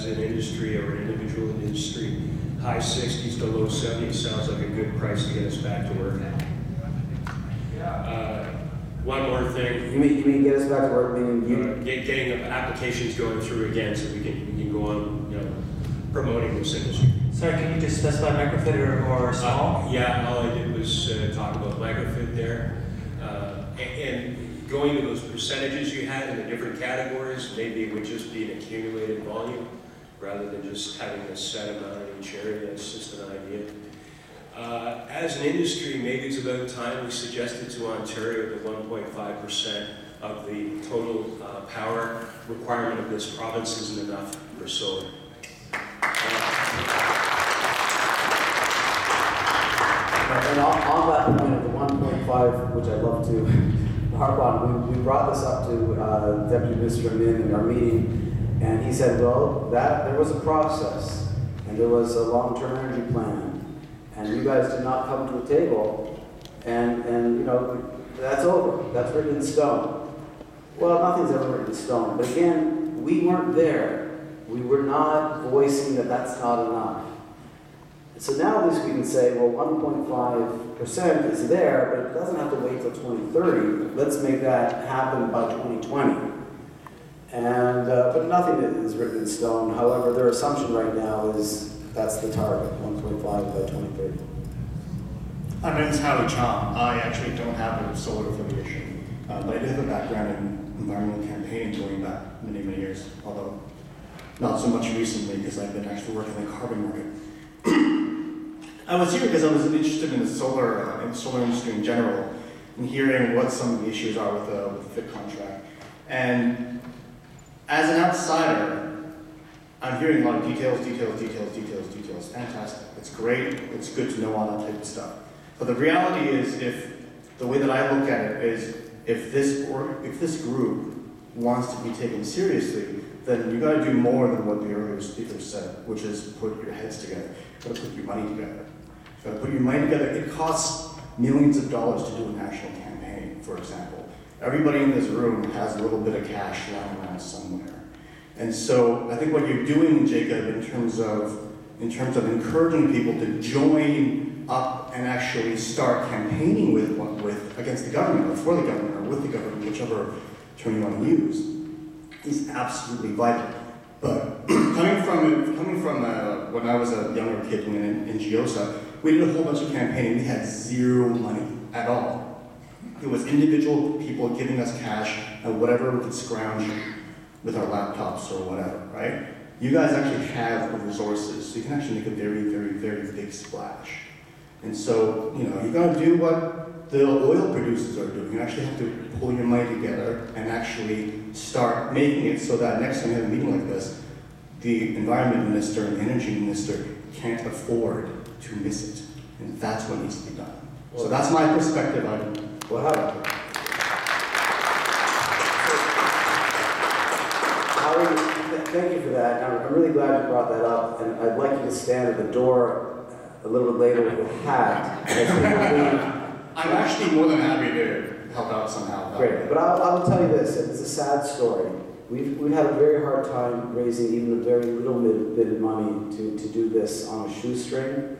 an industry or an individual industry, high 60s to low 70s sounds like a good price to get us back to work. One more thing. You mean get us back to work, meaning you? Getting applications going through again so we can go on, promoting this industry. Sorry, can you just specify microfit or small? Yeah, all I did was talk about microfit there. And going to those percentages you had in the different categories, maybe it would just be an accumulated volume rather than just having a set amount in each area. That's just an idea. As an industry, maybe it's about time we suggested to Ontario that 1.5% of the total power requirement of this province isn't enough for solar. And on that point of the 1.5, which I'd love to harp on, we brought this up to Deputy Minister Min in our meeting, and he said, well, there was a process, and there was a long-term energy plan, and you guys did not come to a table, and that's over. That's written in stone. Well, nothing's ever written in stone, but again, we weren't there. We were not voicing that that's not enough. So now at least we can say, well, 1.5% is there, but it doesn't have to wait till 2030. Let's make that happen by 2020. And but nothing is written in stone. However, their assumption right now is that's the target, 1.5 by 2030. My name is Howie Chong. I actually don't have a solar affiliation, but I do have a background in environmental campaigning going back many, many years, although not so much recently because I've been actually working in the carbon market. I was here because I was interested in the solar industry in general, and hearing what some of the issues are with the FIT contract. And as an outsider, I'm hearing a lot of details. Fantastic. It's great. It's good to know all that type of stuff. But the reality is, if the way that I look at it is, if this group wants to be taken seriously, then you got to do more than what the earlier speakers said, which is put your heads together. You got to put your money together. You got to put your money together. It costs millions of dollars to do a national campaign, for example. Everybody in this room has a little bit of cash lying around somewhere. And so I think what you're doing, Jacob, in terms of encouraging people to join up and actually start campaigning with against the government, or for the government, or with the government, whichever term you want to use, is absolutely vital. But coming from when I was a younger kid in Giosa, we did a whole bunch of campaigning. We had zero money at all. It was individual people giving us cash and whatever we could scrounge with our laptops or whatever, right? You guys actually have the resources, so you can actually make a very, very, very big splash. And so, you gotta do what the oil producers are doing. You actually have to pull your money together and actually start making it so that next time you have a meeting like this, the environment minister and the energy minister can't afford to miss it. And that's what needs to be done. So that's my perspective on what happened. Thank you for that. I'm really glad you brought that up, and I'd like you to stand at the door a little bit later with a hat. I'm actually more than happy to help out somehow. Great, but I will tell you this, it's a sad story. We've had a very hard time raising even a very little bit of money to do this on a shoestring.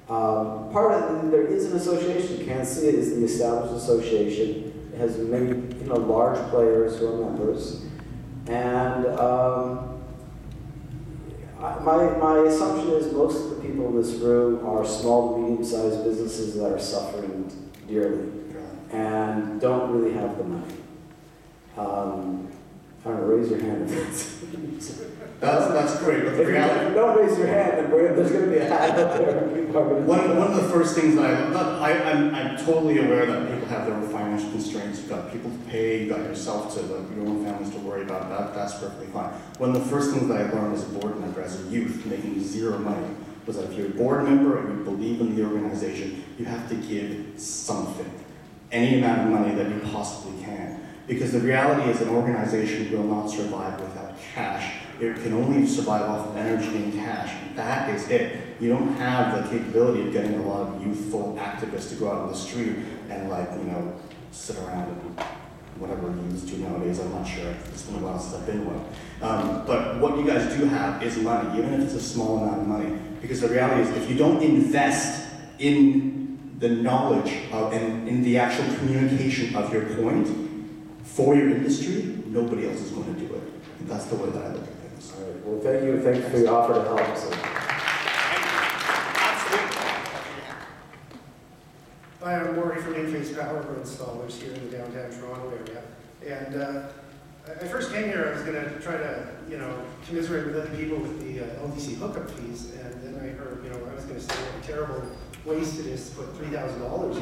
Part of it, there is an association. Kansas City is the established association. It has many large players who are members. And my assumption is most of the people in this room are small to medium-sized businesses that are suffering dearly and don't really have the money. I don't know, raise your hand. That's great. But the reality, if you don't raise your hand, then there's going to be a hat up there. One of the first things that I'm totally aware that people have their own financial constraints. You've got people to pay, you've got yourself to, your own families to worry about. That's perfectly fine. One of the first things that I learned as a board member, as a youth, making zero money, was that if you're a board member and you believe in the organization, you have to give something. Any amount of money that you possibly can. Because the reality is an organization will not survive without cash. It can only survive off of energy and cash. That is it. You don't have the capability of getting a lot of youthful activists to go out on the street and sit around and whatever we're used to nowadays. I'm not sure. It's been a while since I've been one. But what you guys do have is money, even if it's a small amount of money. Because the reality is, if you don't invest in the knowledge of, and in the actual communication of your point for your industry, nobody else is going to do it. And that's the way that I look at things. All right. Well, thank you. Thank you for your offer to help. So. Hi, I'm Maury from In-Phase Power Installers here in the downtown Toronto area. And I first came here, I was going to try to, commiserate with other people with the LDC hookup fees. And then I heard, I was going to say what a terrible waste it is to put $3,000 in.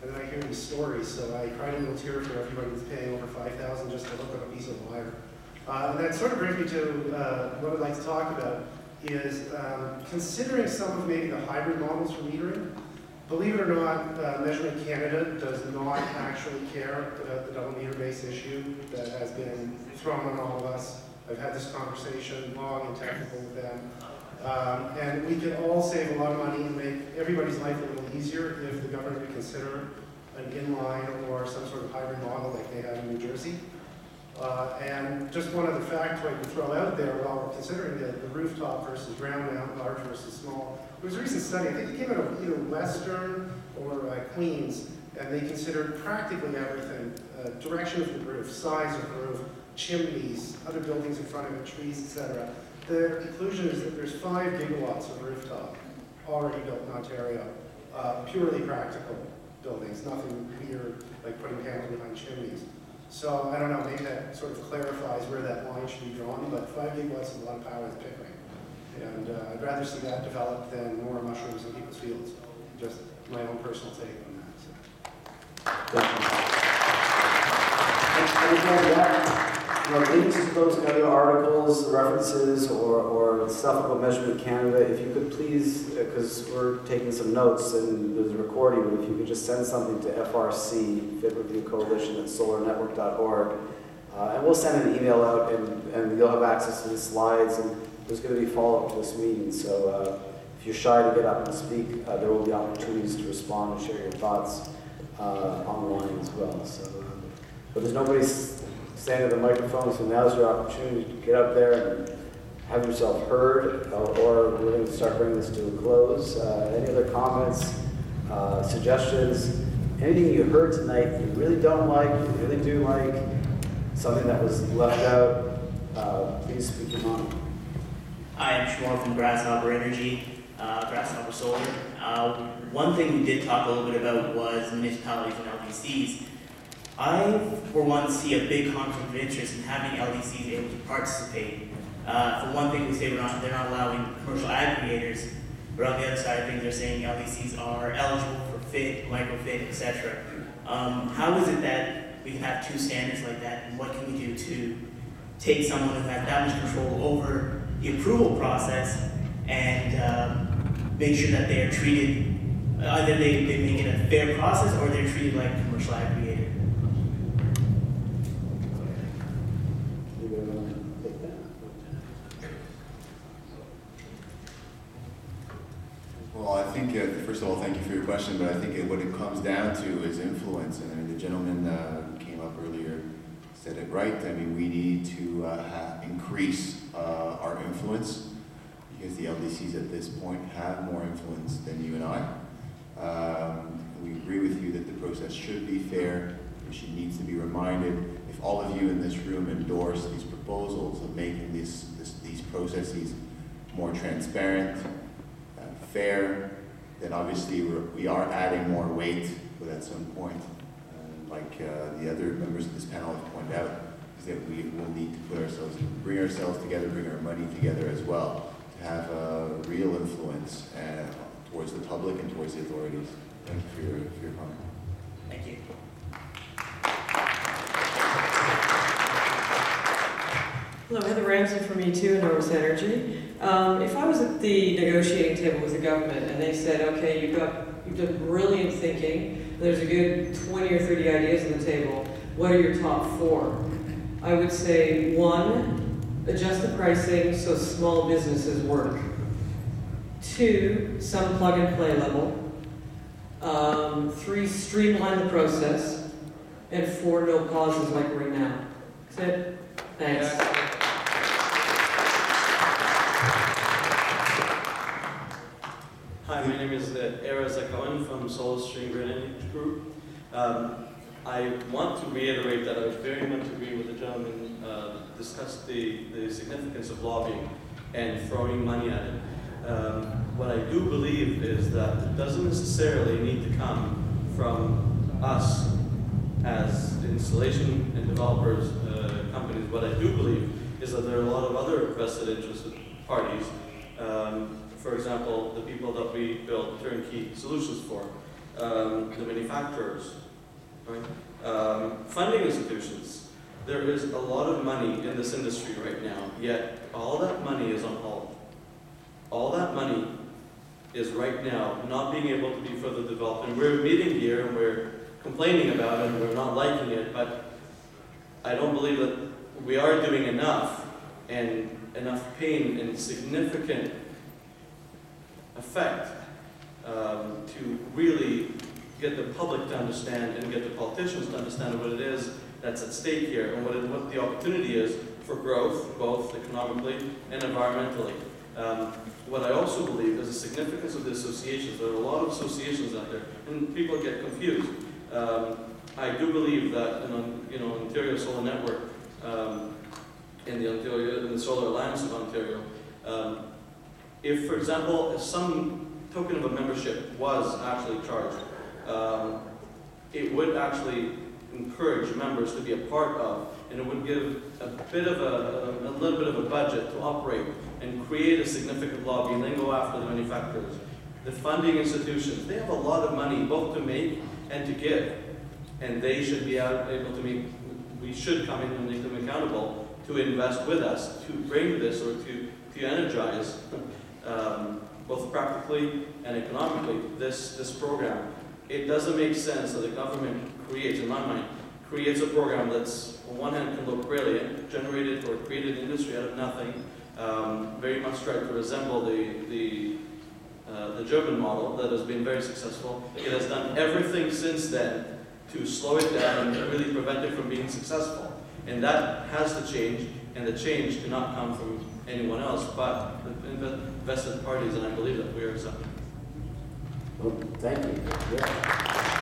And then I hear these stories, so I cried a little tear for everybody who's paying over $5,000 just to hook up a piece of wire. And that sort of brings me to what I'd like to talk about is considering some of maybe the hybrid models for metering. Believe it or not, Measurement Canada does not actually care about the double meter base issue that has been thrown on all of us. I've had this conversation long and technical with them. And we could all save a lot of money and make everybody's life a little easier if the government would consider an inline or some sort of hybrid model like they have in New Jersey. And just one other factoid to throw out there while we're considering the rooftop versus ground mount, large versus small. There was a recent study, I think it came out of either Western or Queens, and they considered practically everything, direction of the roof, size of the roof, chimneys, other buildings in front of it, trees, etc. The conclusion is that there's 5 gigawatts of rooftop already built in Ontario, purely practical buildings, nothing weird like putting panels behind chimneys. So I don't know, maybe that sort of clarifies where that line should be drawn, but 5 gigawatts is a lot of power with Pickering. And I'd rather see that develop than more mushrooms in people's fields. Just my own personal take on that. So. And again, that, links to those other articles, references, or stuff about Measurement Canada, if you could please, because we're taking some notes and there's a recording, but if you could just send something to FRC, Fit Review Coalition at solarnetwork.org, and we'll send an email out, and you'll have access to the slides, and there's going to be follow-up to this meeting, so if you're shy to get up and speak, there will be opportunities to respond and share your thoughts online as well. So, but there's nobody standing at the microphone, so now's your opportunity to get up there and have yourself heard, or we're going to start bringing this to a close. Any other comments, suggestions, anything you heard tonight you really don't like, you really do like, something that was left out, please speak your mind. Hi, I'm Shmuel from Grasshopper Energy, Grasshopper Solar. One thing we did talk a little bit about was municipalities and LDCs. I, for one, see a big conflict of interest in having LDCs able to participate. For one thing, we say they're not allowing commercial aggregators, but on the other side of things, they're saying LDCs are eligible for FIT, microfit, etc. How is it that we can have 2 standards like that, and what can we do to take someone who has that much control over the approval process and make sure that they are treated, either they make it a fair process or they're treated like a commercial aggregator? Well, I think, first of all, thank you for your question, but I think what it comes down to is influence. And I mean, the gentleman who came up earlier said it right. I mean, we need to increase our influence because the LDCs at this point have more influence than you and I. We agree with you that the process should be fair. She needs to be reminded. If all of you in this room endorse these proposals of making these processes more transparent, fair, then obviously we are adding more weight, but at some point, like the other members of this panel have pointed out, is that we will need to bring ourselves together, bring our money together as well, to have a real influence towards the public and towards the authorities. Thank you for your comment. Thank you. Hello, Heather Ramsey from E2 and Norris Energy. If I was at the negotiating table with the government and they said, okay, you've done brilliant thinking, there's a good 20 or 30 ideas on the table, what are your top 4? I would say 1, adjust the pricing so small businesses work. 2, some plug and play level. 3, streamline the process. and 4 no pauses like right now. That's it. Thanks. Hi, my name is Era Zakawan from Solar Stream Grid Energy Group. I want to reiterate that I very much agree with the gentleman discussed the significance of lobbying and throwing money at it. What I do believe is that it doesn't necessarily need to come from us as installation and developers companies. What I do believe is that there are a lot of other vested interested parties. For example, the people that we build turnkey solutions for, the manufacturers, right? Funding institutions. There is a lot of money in this industry right now, yet all that money is on hold. All that money is right now not being able to be further developed. And we're meeting here and we're complaining about it and we're not liking it, but I don't believe that we are doing enough and enough pain and significant effect to really get the public to understand and get the politicians to understand what it is that's at stake here and what the opportunity is for growth, both economically and environmentally. What I also believe is the significance of the associations. There are a lot of associations out there, and people get confused. I do believe that in Ontario Solar Network, in the Solar Alliance of Ontario, if, for example, some token of a membership was actually charged, it would actually encourage members to be a part of, and it would give a little bit of a budget to operate and create a significant lobby and then go after the manufacturers. The funding institutions, they have a lot of money both to make and to give, and they should be able to make, we should come in and make them accountable to invest with us, to bring this or to energize both practically and economically this program. It doesn't make sense that the government creates, in my mind, creates a program that's on one hand can look brilliant, generated or created an industry out of nothing, very much tried to resemble the German model that has been very successful. It has done everything since then to slow it down and really prevent it from being successful. And that has to change, and the change cannot come from anyone else but the invested parties, and I believe that we are accepting. Well, thank you. Yeah.